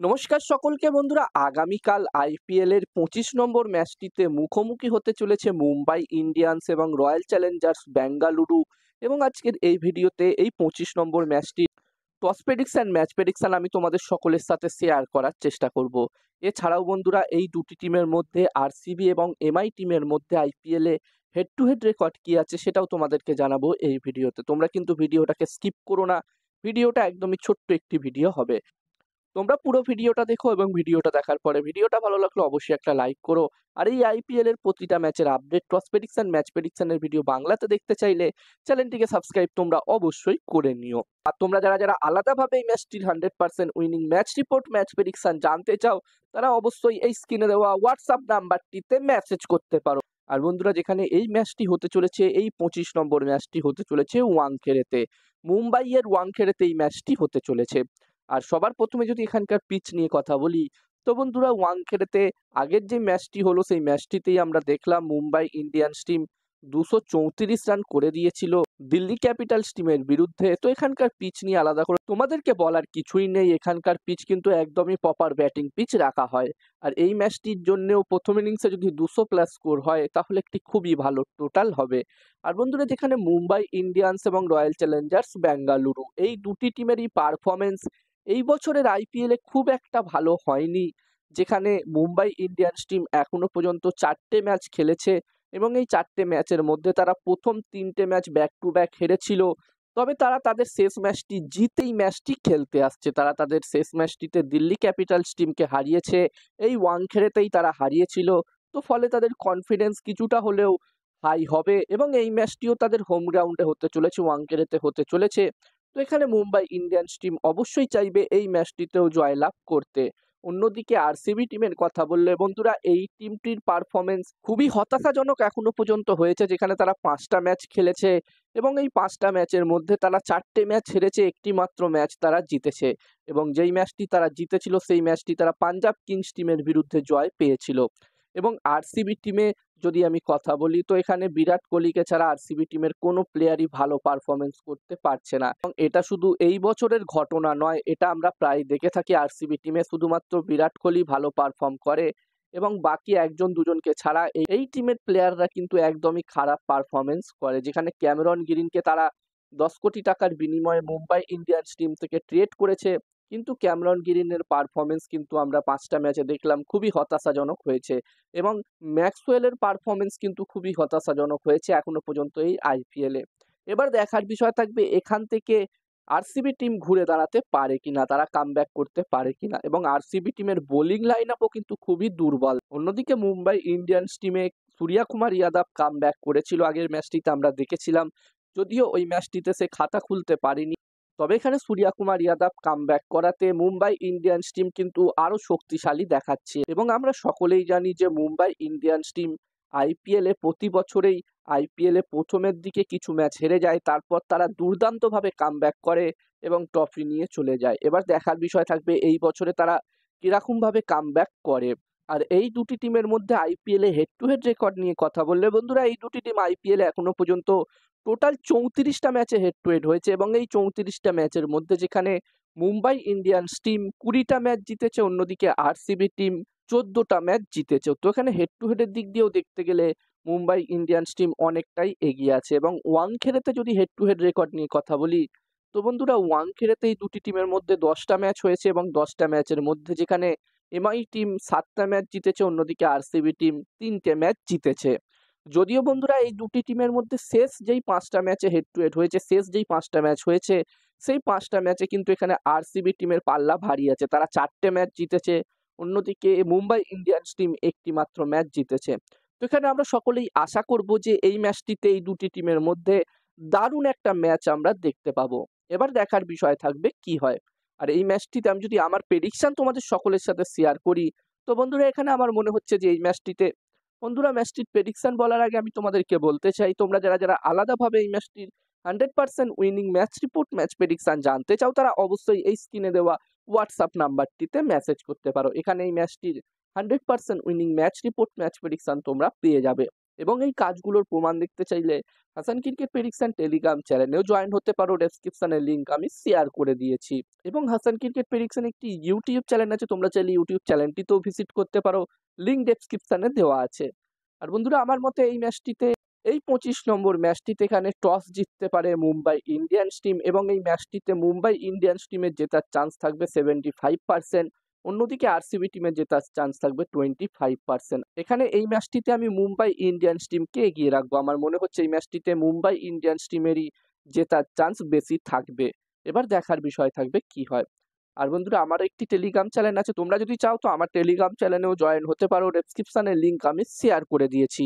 নমস্কার সকলকে বন্ধুরা, আগামীকাল আইপিএল এর 25 নম্বর ম্যাচটিতে মুখোমুখি হতে চলেছে মুম্বাই ইন্ডিয়ান্স এবং রয়্যাল চ্যালেঞ্জার্স বেঙ্গালুরু। এবং আজকের এই ভিডিওতে এই 25 নম্বর ম্যাচটি টস প্রেডিকশন ম্যাচ প্রেডিকশন আমি তোমাদের সকলের সাথে শেয়ার করার চেষ্টা করব। এছাড়াও বন্ধুরা, এই দুটি টিমের মধ্যে আরসিবি এবং এমআই টিমের মধ্যে IPL A head to head record কি আছে সেটাও তোমাদেরকে জানাবো এই ভিডিওতে। তোমরা কিন্তু ভিডিওটাকে স্কিপ করো না, ভিডিওটা একদমই ছোট্ট একটি ভিডিও হবে। তোমরা পুরো ভিডিওটা দেখো এবং ভিডিওটা দেখার পরে ভিডিওটা ভালো লাগলে অবশ্যই একটা লাইক করো। আর এই আইপিএল এর প্রতিটা ম্যাচের আপডেট, টস প্রেডিকশন, ম্যাচ প্রেডিকশনের ভিডিও বাংলাতে দেখতে চাইলে চ্যানেলটিকে সাবস্ক্রাইব তোমরা অবশ্যই করে নিও। আর তোমরা যারা যারা আলাদাভাবে এই ম্যাচটির 100% winning match report, match prediction জানতে চাও, তারা অবশ্যই এই স্ক্রিনে দেওয়া হোয়াটসঅ্যাপ নাম্বারটিতে মেসেজ করতে পারো। আর বন্ধুরা, যেখানে এই ম্যাচটি হতে চলেছে, এই 25 নম্বর ম্যাচটি হতে চলেছে ওয়াংখেড়েতে, মুম্বাইয়ের ওয়াংখেড়েতে এই ম্যাচটি হতে চলেছে। আর সবার প্রথমে যদি এখানকার পিচ নিয়ে কথা বলি, তো বন্ধুরা, ওয়াংখেড়েতে আগের যে ম্যাচটি হলো সেই ম্যাচটিতেই আমরা দেখলাম মুম্বাই ইন্ডিয়ান্স টিম 234 রান করে দিয়েছিল দিল্লি ক্যাপিটালস টিমের বিরুদ্ধে। তো এখানকার পিচ নিয়ে আলাদা করে তোমাদেরকে বলার কিছুই নেই, এখানকার পিচ কিন্তু একদমই প্রপার ব্যাটিং পিচ রাখা হয়। আর এই ম্যাচটির জন্যও প্রথম ইনিংসে যদি 200+ স্কোর হয় তাহলে একটি খুবই ভালো টোটাল হবে। আর বন্ধুরা, যেখানে মুম্বাই ইন্ডিয়ান্স এবং রয়্যাল চ্যালেঞ্জার্স বেঙ্গালুরু এই দুটি টিমেরই পারফরমেন্স এই বছরের আইপিএলে খুব একটা ভালো হয়নি। যেখানে মুম্বাই ইন্ডিয়ান্স টিম এখনো পর্যন্ত 4টে ম্যাচ খেলেছে এবং এই 4টে ম্যাচের মধ্যে তারা প্রথম 3টে ম্যাচ ব্যাক টু ব্যাক হেরেছিল। তবে তারা তাদের শেষ ম্যাচটি জিতেই ম্যাচটি খেলতে আসছে। তারা তাদের শেষ ম্যাচটিতে দিল্লি ক্যাপিটালস টিমকে হারিয়েছে, এই ওয়াংখেড়েতেই তারা হারিয়েছিল। তো ফলে তাদের কনফিডেন্স কিছুটা হলেও হাই হবে এবং এই ম্যাচটিও তাদের হোম গ্রাউন্ডে হতে চলেছে, ওয়াংখেড়েতে হতে চলেছে। তো এখানে মুম্বাই ইন্ডিয়ান্স টিম অবশ্যই চাইবে এই ম্যাচটিতেও জয়লাভ করতে। অন্যদিকে আরসিবি টিমের কথা বললে বন্ধুরা, এই টিমটির পারফরমেন্স খুবই হতাশাজনক এখনো পর্যন্ত হয়েছে। যেখানে তারা 5টা ম্যাচ খেলেছে এবং এই 5টা ম্যাচের মধ্যে তারা 4টে ম্যাচ হেরেছে, একটি মাত্র ম্যাচ তারা জিতেছে। এবং যেই ম্যাচটি তারা জিতেছিল সেই ম্যাচটি তারা পাঞ্জাব কিংস টিমের বিরুদ্ধে জয় পেয়েছিল। এবং আরসিবি টিমে যদি আমি কথা বলি, তো এখানে বিরাট কোহলিকে ছাড়া আরসিবি টিমের কোনো প্লেয়ারই ভালো পারফরমেন্স করতে পারছে না। এবং এটা শুধু এই বছরের ঘটনা নয়, এটা আমরা প্রায় দেখে থাকি। আরসিবি টিমে শুধুমাত্র বিরাট কোহলি ভালো পারফর্ম করে এবং বাকি একজন দুজনকে ছাড়া এই টিমের প্লেয়াররা কিন্তু একদমই খারাপ পারফরমেন্স করে। যেখানে ক্যামেরন গ্রিনকে তারা 10 কোটি টাকার বিনিময়ে মুম্বাই ইন্ডিয়ান্স টিম থেকে ট্রেড করেছে, কিন্তু ক্যামেরন গ্রিনের পারফরমেন্স কিন্তু আমরা 5টা ম্যাচে দেখলাম খুবই হতাশাজনক হয়েছে। এবং ম্যাক্সওয়েলের পারফরমেন্স কিন্তু খুবই হতাশাজনক হয়েছে এখনো পর্যন্ত এই আইপিএলে। এবার দেখার বিষয় থাকবে এখান থেকে আরসিবি টিম ঘুরে দাঁড়াতে পারে কিনা, তারা কামব্যাক করতে পারে কিনা। এবং আরসিবি টিমের বোলিং লাইন আপও কিন্তু খুবই দুর্বল। অন্যদিকে মুম্বাই ইন্ডিয়ান্স টিমে সূর্যকুমার যাদব কামব্যাক করেছিল, আগের ম্যাচটিতে আমরা দেখেছিলাম। যদিও ওই ম্যাচটিতে সে খাতা খুলতে পারেনি, তবে এখানে সূর্যকুমার যাদব কামব্যাক করাতে মুম্বাই ইন্ডিয়ান্স টিম কিন্তু আরো শক্তিশালী দেখাচ্ছে। এবং আমরা সকলেই জানি যে মুম্বাই ইন্ডিয়ান্স টিম আইপিএলে প্রতি বছরেই আইপিএলে প্রথমের দিকে কিছু ম্যাচ হেরে যায়, তারপর তারা দুর্দান্তভাবে কামব্যাক করে এবং ট্রফি নিয়ে চলে যায়। এবার দেখার বিষয় থাকবে এই বছরে তারা কিরকম ভাবে কামব্যাক করে। আর এই দুটি টিমের মধ্যে আইপিএলে হেড টু হেড রেকর্ড নিয়ে কথা বললে বন্ধুরা, এই দুটি টিম আইপিএলে এখনো পর্যন্ত টোটাল 34টা ম্যাচে হেড টু হেড হয়েছে এবং এই 34টা ম্যাচের মধ্যে যেখানে মুম্বাই ইন্ডিয়ান্স টিম 20টা ম্যাচ জিতেছে, অন্যদিকে আরসিবি টিম 14টা ম্যাচ জিতেছে। তো এখানে হেড টু হেডের দিক দিয়েও দেখতে গেলে মুম্বাই ইন্ডিয়ান্স টিম অনেকটাই এগিয়ে আছে। এবং ওয়াংখেড়েতে যদি হেড টু হেড রেকর্ড নিয়ে কথা বলি, তো বন্ধুরা, ওয়াংখেড়েতে এই দুটি টিমের মধ্যে 10টা ম্যাচ হয়েছে এবং 10টা ম্যাচের মধ্যে যেখানে এমআই টিম 7টা ম্যাচ জিতেছে, অন্যদিকে আরসিবি টিম 3টে ম্যাচ জিতেছে। যদিও বন্ধুরা, এই দুটি টিমের মধ্যে শেষ যেই 5টা ম্যাচে হেড টু হেড হয়েছে, শেষ যেই 5টা ম্যাচ হয়েছে, সেই 5টা ম্যাচে কিন্তু এখানে আরসিবি টিমের পাল্লা ভারী আছে, তারা 4টে ম্যাচ জিতেছে। অন্যদিকে মুম্বাই ইন্ডিয়ান্স টিম একটি মাত্র ম্যাচ জিতেছে। তো এখানে আমরা সকলেই আশা করব যে এই ম্যাচটিতে এই দুটি টিমের মধ্যে দারুণ একটা ম্যাচ আমরা দেখতে পাবো। এবার দেখার বিষয় থাকবে কি হয়। আর এই ম্যাচটিতে আমি যদি আমার প্রেডিকশন তোমাদের সকলের সাথে শেয়ার করি, তো বন্ধুরা, এখানে আমার মনে হচ্ছে যে এই ম্যাচটিতে, বন্ধুরা, ম্যাচটির প্রেডিকশন বলার আগে আমি তোমাদেরকে বলতে চাই, তোমরা যারা যারা আলাদাভাবে এই ম্যাচটির 100% winning match report, match prediction জানতে চাও, তারা অবশ্যই এই স্ক্রিনে দেওয়া হোয়াটসঅ্যাপ নাম্বারটিতে মেসেজ করতে পারো। এখানে এই ম্যাচটির 100% winning match report, match prediction তোমরা পেয়ে যাবে। এবং এই কাজগুলোর প্রমাণ দেখতে চাইলে হাসান ক্রিকেট প্রেডিকশন টেলিগ্রাম চ্যানেলেও জয়েন হতে পারো, ডেসক্রিপশনের লিঙ্ক আমি শেয়ার করে দিয়েছি। এবং হাসান ক্রিকেট প্রেডিকশন একটি ইউটিউব চ্যানেল আছে, তোমরা চাইলে ইউটিউব চ্যানেলটিতেও ভিজিট করতে পারো, লিঙ্ক ডেসক্রিপশনে দেওয়া আছে। আর বন্ধুরা, আমার মতে এই 25 নম্বর ম্যাচটিতে এখানে টস জিততে পারে মুম্বাই ইন্ডিয়ান্স টিম, এবং এই ম্যাচটিতে মুম্বাই ইন্ডিয়ান্স টিমের জেতার চান্স থাকবে 75%, অন্যদিকে আরসিবি টিমের জেতার চান্স থাকবে 25%। এখানে এই ম্যাচটিতে আমি মুম্বাই ইন্ডিয়ান্স টিমকে এগিয়ে রাখবো, আমার মনে হচ্ছে এই ম্যাচটিতে মুম্বাই ইন্ডিয়ান্স টিমেরই জেতার চান্স বেশি থাকবে। এবার দেখার বিষয় থাকবে কি হয়। আর বন্ধুরা, আমার একটি টেলিগ্রাম চ্যানেল আছে, তোমরা যদি চাও তো আমার টেলিগ্রাম চ্যানেলেও জয়েন হতে পারো, ডেসক্রিপশনের লিঙ্ক আমি শেয়ার করে দিয়েছি।